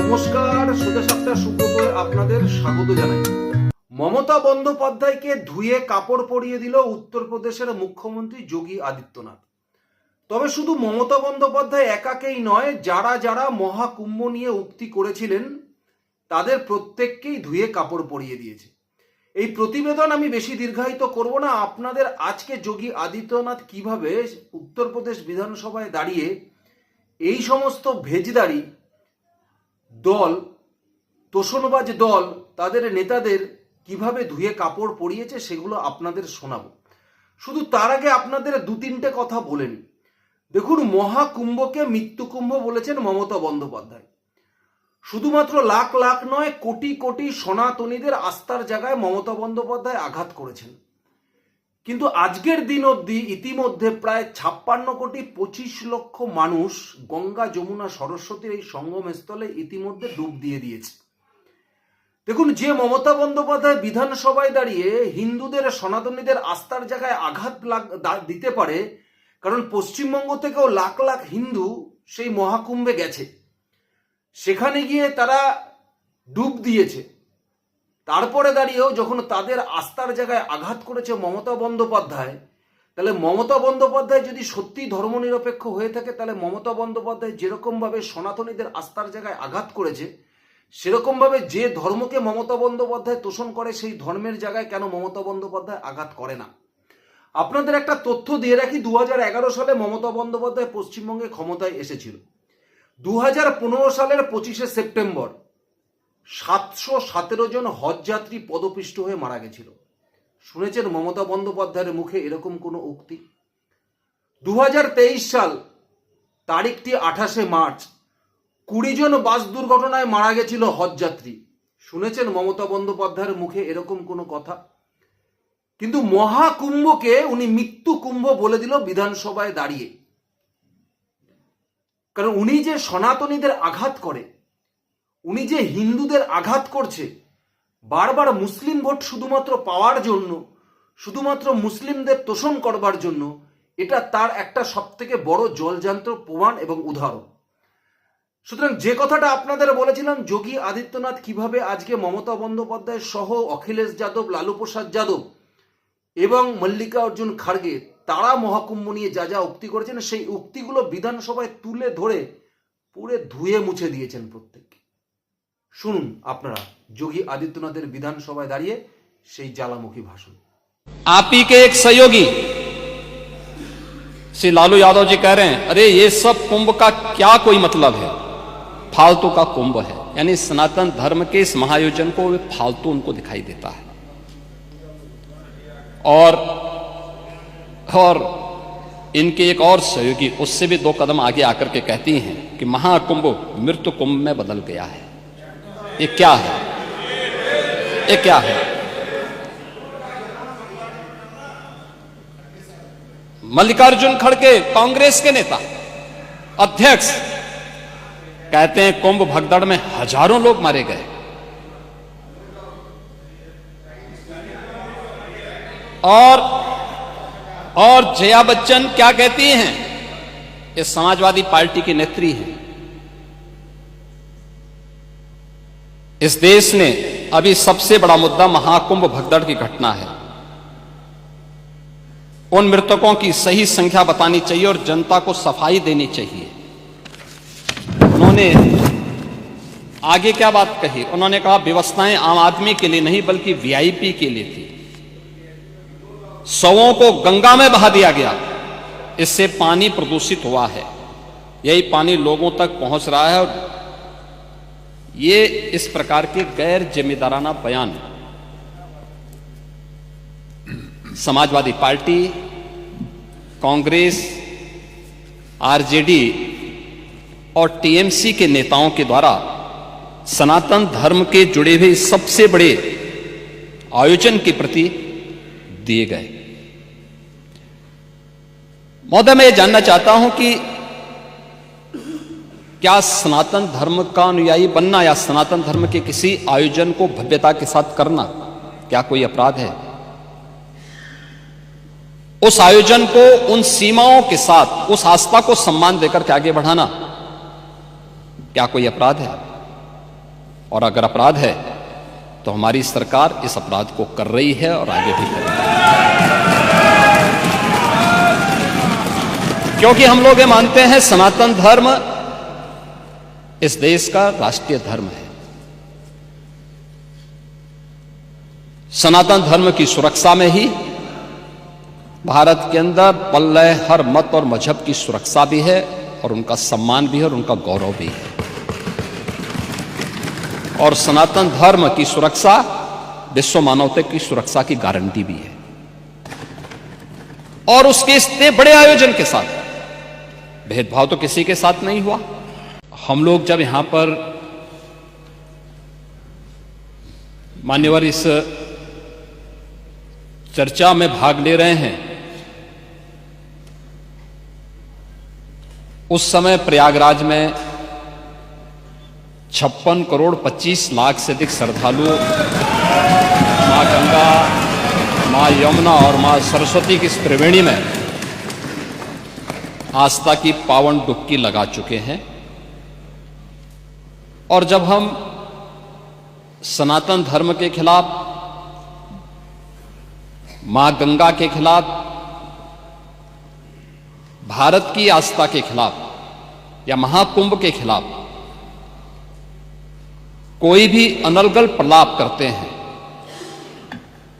নমস্কার, সোজা সাপটা সুব্রত আপনাদের স্বাগত জানাই। মমতা বন্দ্যোপাধ্যায়কে ধুয়ে কাপড় পরিয়ে দিল উত্তরপ্রদেশের মুখ্যমন্ত্রী যোগী আদিত্যনাথ। তবে শুধু মমতা বন্দ্যোপাধ্যায় একাকেই নয়, যারা যারা মহাকুম্ভ নিয়ে উক্তি করেছিলেন তাদের প্রত্যেককেই ধুয়ে কাপড় পরিয়ে দিয়েছে। এই প্রতিবেদন আমি বেশি দীর্ঘায়িত করব না। আপনাদের আজকে যোগী আদিত্যনাথ কিভাবে উত্তরপ্রদেশ বিধানসভায় দাঁড়িয়ে এই সমস্ত ভেজদারি দল, তোষণবাজ দল, তাদের নেতাদের কিভাবে ধুয়ে কাপড় পরিয়েছে সেগুলো আপনাদের শোনাবো। শুধু তার আগে আপনাদের দু তিনটে কথা বলেন। দেখুন, মহাকুম্ভকে মৃত্যুকুম্ভ বলেছেন মমতা বন্দ্যোপাধ্যায়। শুধুমাত্র লাখ লাখ নয়, কোটি কোটি সনাতনীদের আস্থার জায়গায় মমতা বন্দ্যোপাধ্যায় আঘাত করেছেন। কিন্তু আজকের দিন অবধি ইতিমধ্যে প্রায় 56,25,00,000 মানুষ গঙ্গা, যমুনা, সরস্বতীর এই সঙ্গমস্থলে ইতিমধ্যে ডুব দিয়ে দিয়েছে। দেখুন, যে মমতা বন্দ্যোপাধ্যায় বিধানসভায় দাঁড়িয়ে হিন্দুদের, সনাতনীদের আস্থার জায়গায় আঘাত দিতে পারে, কারণ পশ্চিমবঙ্গ থেকেও লাখ লাখ হিন্দু সেই মহাকুম্ভে গেছে, সেখানে গিয়ে তারা ডুব দিয়েছে। তারপরে দাঁড়িয়েও যখন তাদের আস্থার জায়গায় আঘাত করেছে মমতা বন্দ্যোপাধ্যায়, তাহলে মমতা বন্দ্যোপাধ্যায় যদি সত্যি ধর্মনিরপেক্ষ হয়ে থাকে, তাহলে মমতা বন্দ্যোপাধ্যায় যেরকমভাবে সনাতনীদের আস্থার জায়গায় আঘাত করেছে, সেরকমভাবে যে ধর্মকে মমতা বন্দ্যোপাধ্যায় তোষণ করে সেই ধর্মের জায়গায় কেন মমতা বন্দ্যোপাধ্যায় আঘাত করে না? আপনাদের একটা তথ্য দিয়ে রাখি, 2011 সালে মমতা বন্দ্যোপাধ্যায় পশ্চিমবঙ্গে ক্ষমতায় এসেছিল। 2015 সালের 25শে সেপ্টেম্বর 717 জন হজযাত্রী পদপিষ্ট হয়ে মারা গেছিল। শুনেছেন মমতা বন্দ্যোপাধ্যায়ের মুখে এরকম কোনো উক্তি? 2023 সাল তারিখটি 28শে মার্চ 20 জন বাস দুর্ঘটনায় মারা গেছিল হজযাত্রী। শুনেছেন মমতা বন্দ্যোপাধ্যায়ের মুখে এরকম কোনো কথা? কিন্তু মহাকুম্ভকে উনি মৃত্যু কুম্ভ বলে দিল বিধানসভায় দাঁড়িয়ে। কারণ উনি যে সনাতনীদের আঘাত করে, উনি যে হিন্দুদের আঘাত করছে, বারবার মুসলিম ভোট শুধুমাত্র পাওয়ার জন্য, শুধুমাত্র মুসলিমদের তোষণ করবার জন্য, এটা তার একটা সবথেকে বড় জলজান্ত প্রমাণ এবং উদাহরণ। সুতরাং যে কথাটা আপনাদের বলেছিলাম, যোগী আদিত্যনাথ কিভাবে আজকে মমতা বন্দ্যোপাধ্যায় সহ অখিলেশ যাদব, লালু প্রসাদ যাদব এবং মল্লিকার্জুন খাড়গে তারা মহাকুম্ভ নিয়ে যা যা উক্তি করেছেন, সেই উক্তিগুলো বিধানসভায় তুলে ধরে পুরো ধুয়ে মুছে দিয়েছেন প্রত্যেককে। শুনুন আপনারা যোগী আদিত্যনাথের বিধানসভায় দাঁড়িয়ে সেই জ্বালামুখী ভাষণ। आप ही के एक सहयोगी श्री लालू यादव जी कह रहे हैं, अरे ये सब कुंभ का क्या कोई मतलब है, फालतू का कुंभ है। यानी सनातन धर्म के इस महायोजन को फालतू उनको दिखाई देता है। और इनके एक और सहयोगी उससे भी 2 कदम आगे आकर के कहती हैं कि महाकुंभ मृत्यु कुंभ में बदल गया है। ये क्या है? ये क्या है? मल्लिकार्जुन खड़गे कांग्रेस के नेता, अध्यक्ष, कहते हैं कुंभ भगदड़ में हजारों लोग मारे गए। और जया बच्चन क्या कहती हैं? ये समाजवादी पार्टी की नेत्री हैं। इस देश ने अभी सबसे बड़ा मुद्दा महाकुंभ भगदड़ की घटना है। उन मृतकों की सही संख्या बतानी चाहिए और जनता को सफाई देनी चाहिए। उन्होंने आगे क्या बात कही? उन्होंने कहा व्यवस्थाएं आम आदमी के लिए नहीं बल्कि वीआईपी के लिए थी। शवों को गंगा में बहा दिया गया, इससे पानी प्रदूषित हुआ है। यही पानी लोगों तक पहुंच रहा है। और ये इस प्रकार के गैर जिम्मेदाराना बयान समाजवादी पार्टी, कांग्रेस, आरजेडी और टीएमसी के नेताओं के द्वारा सनातन धर्म के जुड़े हुए सबसे बड़े आयोजन के प्रति दिए गए। महोदय, मैं ये जानना चाहता हूं कि क्या सनातन धर्म का अनुयायी बनना या सनातन धर्म के किसी आयोजन को भव्यता के साथ करना क्या कोई अपराध है? उस आयोजन को उन सीमाओं के साथ, उस आस्था को सम्मान देकर के आगे बढ़ाना क्या कोई अपराध है? और अगर अपराध है तो हमारी सरकार इस अपराध को कर रही है और आगे भी करेगी, क्योंकि हम लोग ये मानते हैं सनातन धर्म इस देश का राष्ट्रीय धर्म है। सनातन धर्म की सुरक्षा में ही भारत के अंदर पल रहे हर मत और मजहब की सुरक्षा भी है और उनका सम्मान भी है और उनका गौरव भी है। और सनातन धर्म की सुरक्षा विश्व मानवता की सुरक्षा की गारंटी भी है। और उसके इतने बड़े आयोजन के साथ भेदभाव तो किसी के साथ नहीं हुआ। हम लोग जब यहां पर मान्यवर इस चर्चा में भाग ले रहे हैं, उस समय प्रयागराज में 56 करोड़ 25 लाख से अधिक श्रद्धालु मां गंगा, मां यमुना और मां सरस्वती की इस त्रिवेणी में आस्था की पावन डुबकी लगा चुके हैं। और जब हम सनातन धर्म के खिलाफ, मां गंगा के खिलाफ, भारत की आस्था के खिलाफ या महाकुंभ के खिलाफ कोई भी अनर्गल प्रलाप करते हैं,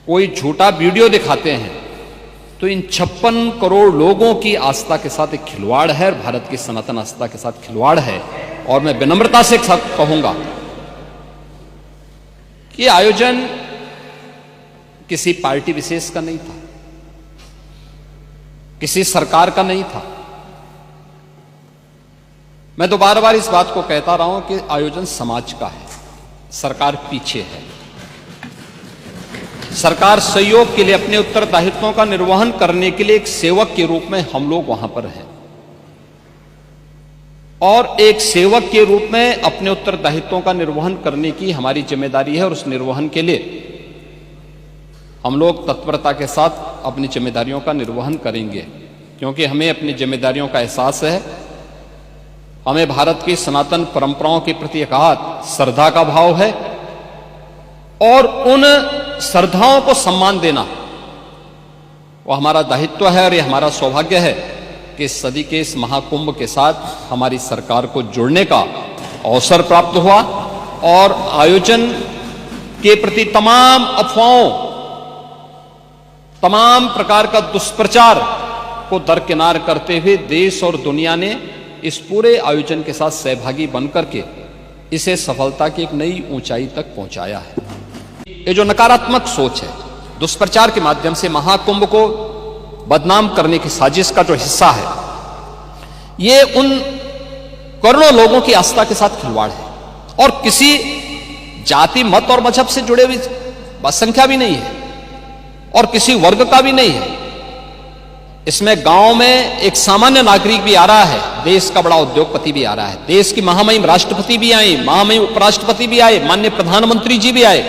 कोई झूठा वीडियो दिखाते हैं, तो इन 56 करोड़ लोगों की आस्था के साथ एक खिलवाड़ है, भारत की सनातन आस्था के साथ खिलवाड़ है। और मैं विनम्रता से कहूंगा कि आयोजन किसी पार्टी विशेष का नहीं था, किसी सरकार का नहीं था। मैं तो बार बार इस बात को कहता रहा हूं कि आयोजन समाज का है, सरकार पीछे है। सरकार सहयोग के लिए, अपने उत्तरदायित्वों का निर्वहन करने के लिए एक सेवक के रूप में हम लोग वहां पर हैं। और एक सेवक के रूप में अपने उत्तरदायित्वों का निर्वहन करने की हमारी जिम्मेदारी है। और उस निर्वहन के लिए हम लोग तत्परता के साथ अपनी जिम्मेदारियों का निर्वहन करेंगे, क्योंकि हमें अपनी जिम्मेदारियों का एहसास है। हमें भारत की सनातन परंपराओं के प्रति अगाध श्रद्धा का भाव है और उन श्रद्धाओं को सम्मान देना वो हमारा दायित्व है। और ये हमारा सौभाग्य है कि इस सदी के इस महाकुंभ के साथ हमारी सरकार को जुड़ने का अवसर प्राप्त हुआ। और आयोजन के प्रति तमाम अफवाहों, तमाम प्रकार का दुष्प्रचार को दरकिनार करते हुए देश और दुनिया ने इस पूरे आयोजन के साथ सहभागी बनकर के इसे सफलता की एक नई ऊंचाई तक पहुंचाया है। ये जो नकारात्मक सोच है, दुष्प्रचार के माध्यम से महाकुंभ को बदनाम करने की साजिश का जो हिस्सा है, ये उन करोड़ों लोगों की आस्था के साथ खिलवाड़ है। और किसी जाति, मत और मजहब से जुड़े हुई संख्या भी नहीं है और किसी वर्ग का भी नहीं है। इसमें गांव में एक सामान्य नागरिक भी आ रहा है, देश का बड़ा उद्योगपति भी आ रहा है, देश की महामहिम राष्ट्रपति भी आए, महामहिम उपराष्ट्रपति भी आए, माननीय प्रधानमंत्री जी भी आए,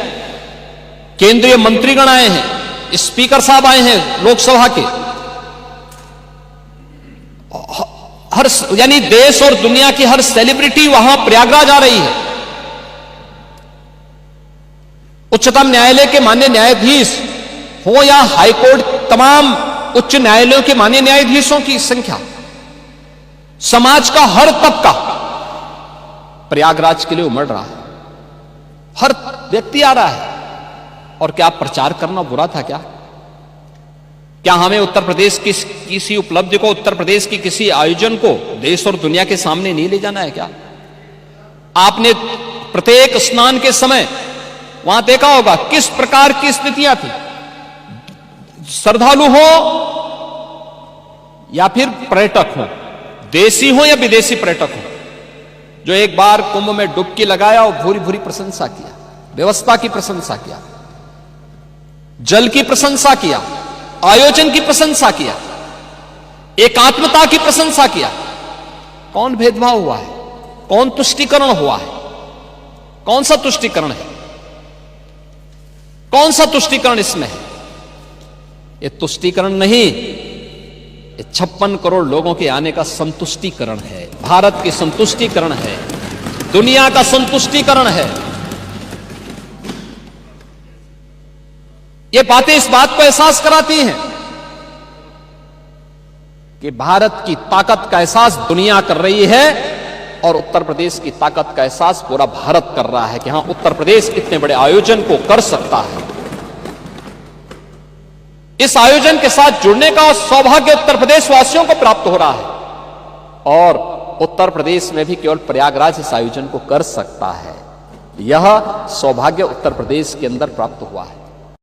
केंद्रीय मंत्रीगण आए हैं, स्पीकर साहब आए हैं लोकसभा के। हर यानी देश और दुनिया की हर सेलिब्रिटी वहां प्रयागराज आ रही है। उच्चतम न्यायालय के माननीय न्यायाधीश हो या हाईकोर्ट, तमाम उच्च न्यायालयों के माननीय न्यायाधीशों की संख्या, समाज का हर तबका प्रयागराज के लिए उमड़ रहा है। हर व्यक्ति आ रहा है। और क्या प्रचार करना बुरा था? क्या हमें उत्तर प्रदेश की किसी उपलब्धि को, उत्तर प्रदेश की किसी आयोजन को देश और दुनिया के सामने नहीं ले जाना है क्या? आपने प्रत्येक स्नान के समय वहां देखा होगा किस प्रकार की स्थितियां थी। श्रद्धालु हो या फिर पर्यटक हो, देशी हो या विदेशी पर्यटक हो, जो एक बार कुंभ में डुबकी लगाया और भूरी भूरी प्रशंसा किया, व्यवस्था की प्रशंसा किया, जल की प्रशंसा किया, आयोजन की प्रशंसा किया, एकात्मता की प्रशंसा किया। कौन भेदभाव हुआ है? कौन तुष्टीकरण हुआ है? कौन सा तुष्टीकरण है? कौन सा तुष्टीकरण इसमें है? ये तुष्टीकरण नहीं, ये 56 करोड़ लोगों के आने का संतुष्टीकरण है, भारत की संतुष्टीकरण है, दुनिया का संतुष्टीकरण है। ये बातें इस बात को एहसास कराती हैं कि भारत की ताकत का एहसास दुनिया कर रही है और उत्तर प्रदेश की ताकत का एहसास पूरा भारत कर रहा है कि हां, उत्तर प्रदेश इतने बड़े आयोजन को कर सकता है। इस आयोजन के साथ जुड़ने का सौभाग्य उत्तर प्रदेश वासियों को प्राप्त हो रहा है और उत्तर प्रदेश में भी केवल प्रयागराज इस आयोजन को कर सकता है। यह सौभाग्य उत्तर प्रदेश के अंदर प्राप्त हुआ है।